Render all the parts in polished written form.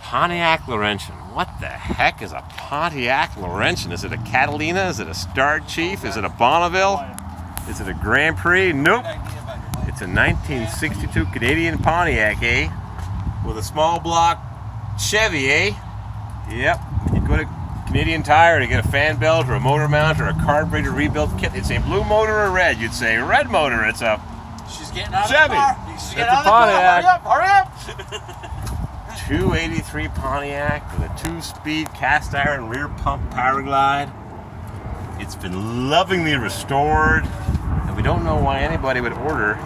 Pontiac Laurentian. What the heck is a Pontiac Laurentian? Is it a Catalina? Is it a Star Chief? Is it a Bonneville? Is it a Grand Prix? Nope. It's a 1962 Canadian Pontiac, eh? With a small block Chevy, eh? Yep. You go to Canadian Tire to get a fan belt or a motor mount or a carburetor rebuild kit. It's a blue motor or red. You'd say red motor. It's a She's getting out Chevy. Of the car. She's getting It's out a Pontiac. Of the car. Hurry up! Hurry up! 283 Pontiac with a 2-speed cast iron rear pump power glide. It's been lovingly restored, and we don't know why anybody would order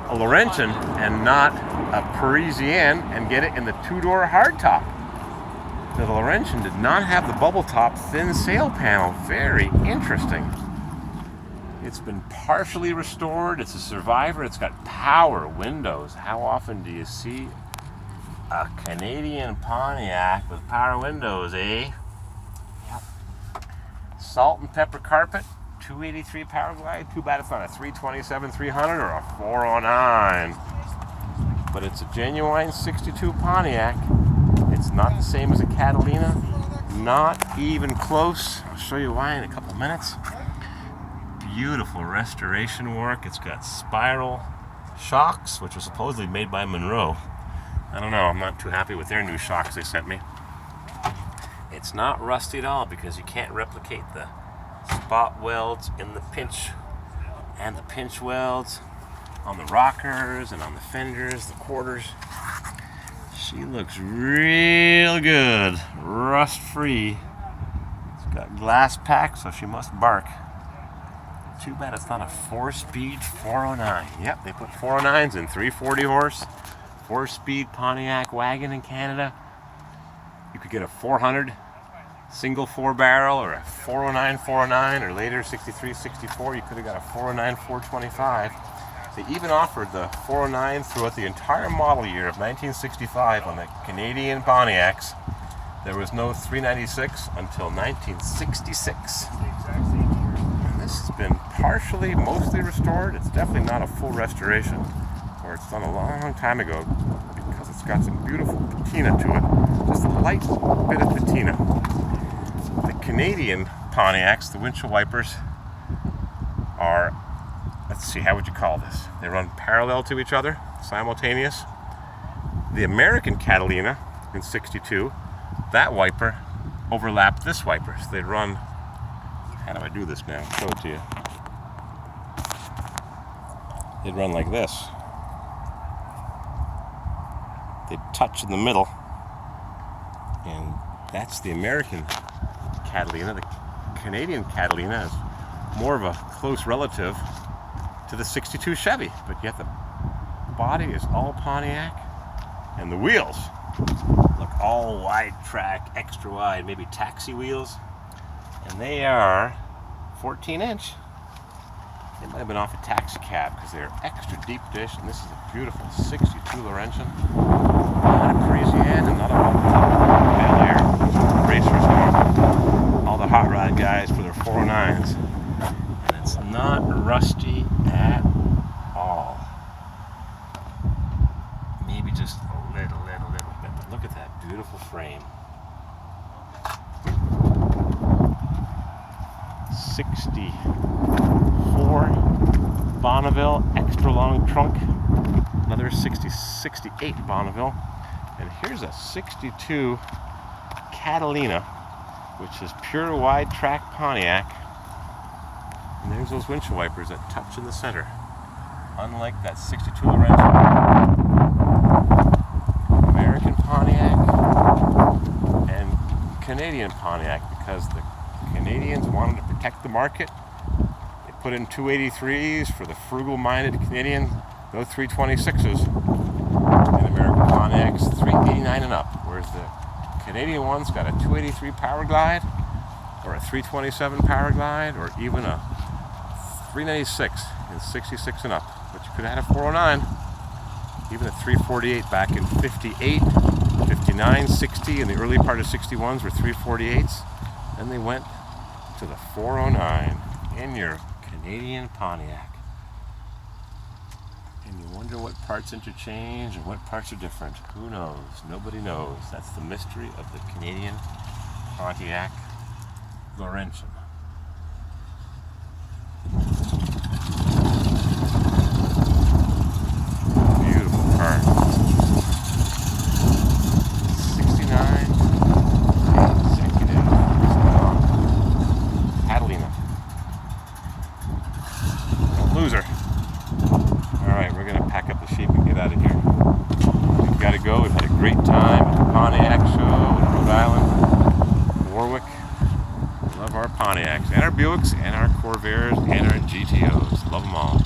a Laurentian and not a Parisienne and get it in the 2-door hardtop. The Laurentian did not have the bubble top thin sail panel. Very interesting. It's been partially restored. It's a survivor. It's got power windows. How often do you see a Canadian Pontiac with power windows, eh? Yep. Salt and pepper carpet, 283 power glide. Too bad it's not a 327 300 or a 409. But it's a genuine 62 Pontiac. It's not the same as a Catalina. Not even close. I'll show you why in a couple minutes. Beautiful restoration work. It's got spiral shocks, which were supposedly made by Monroe. I don't know, I'm not too happy with their new shocks they sent me. It's not rusty at all because you can't replicate the spot welds in the pinch and the pinch welds on the rockers and on the fenders, the quarters. She looks real good, rust free. It's got glass pack, so she must bark. Too bad it's not a 4-speed 409. Yep, they put 409s in 340 horse. 4-speed Pontiac wagon in Canada. You could get a 400 single 4-barrel or a 409 409 or later 63 64. You could have got a 409 425. They even offered the 409 throughout the entire model year of 1965 on the Canadian Pontiacs. There was no 396 until 1966. And this has been partially, mostly restored. It's definitely not a full restoration. Or it's done a long time ago because it's got some beautiful patina to it. Just a light bit of patina. The Canadian Pontiacs, the windshield wipers, are, let's see, how would you call this? They run parallel to each other, simultaneous. The American Catalina in 62, that wiper overlapped this wiper. So they run, how do I do this now? I'll show it to you. They'd run like this. They touch in the middle, and that's the American Catalina. The Canadian Catalina is more of a close relative to the 62 Chevy, but yet the body is all Pontiac, and the wheels look all wide track, extra wide, maybe taxi wheels, and they are 14-inch. They might have been off a taxi cab because they're extra deep dish, and this is a beautiful 62 Laurentian. Not a Parisienne and not a Bel Air. Racers are all the hot rod guys for their 409s. And it's not rusty at all. Maybe just a little bit. But look at that beautiful frame. 64 Bonneville, extra long trunk. Another 68 Bonneville. And here's a 62 Catalina, which is pure wide track Pontiac. And there's those windshield wipers that touch in the center. Unlike that 62 Laurentian. American Pontiac and Canadian Pontiac, because the Canadians wanted to protect the market. They put in 283s for the frugal-minded Canadian, no 326s. And American Pontiac's 389 and up, whereas the Canadian one's got a 283 power glide, or a 327 power glide, or even a 396 in 66 and up. But you could have had a 409, even a 348 back in 58, 59, 60, and the early part of 61s were 348s. Then they went to the 409 in your Canadian Pontiac. And you wonder what parts interchange and what parts are different. Who knows? Nobody knows. That's the mystery of the Canadian Pontiac Laurentian. Beautiful car. 69 consecutive. Catalina. Loser. Alright, we're going to pack up the sheep and get out of here. We've got to go. We've had a great time at the Pontiac show in Rhode Island, Warwick. Love our Pontiacs and our Buicks and our Corvairs and our GTOs. Love them all.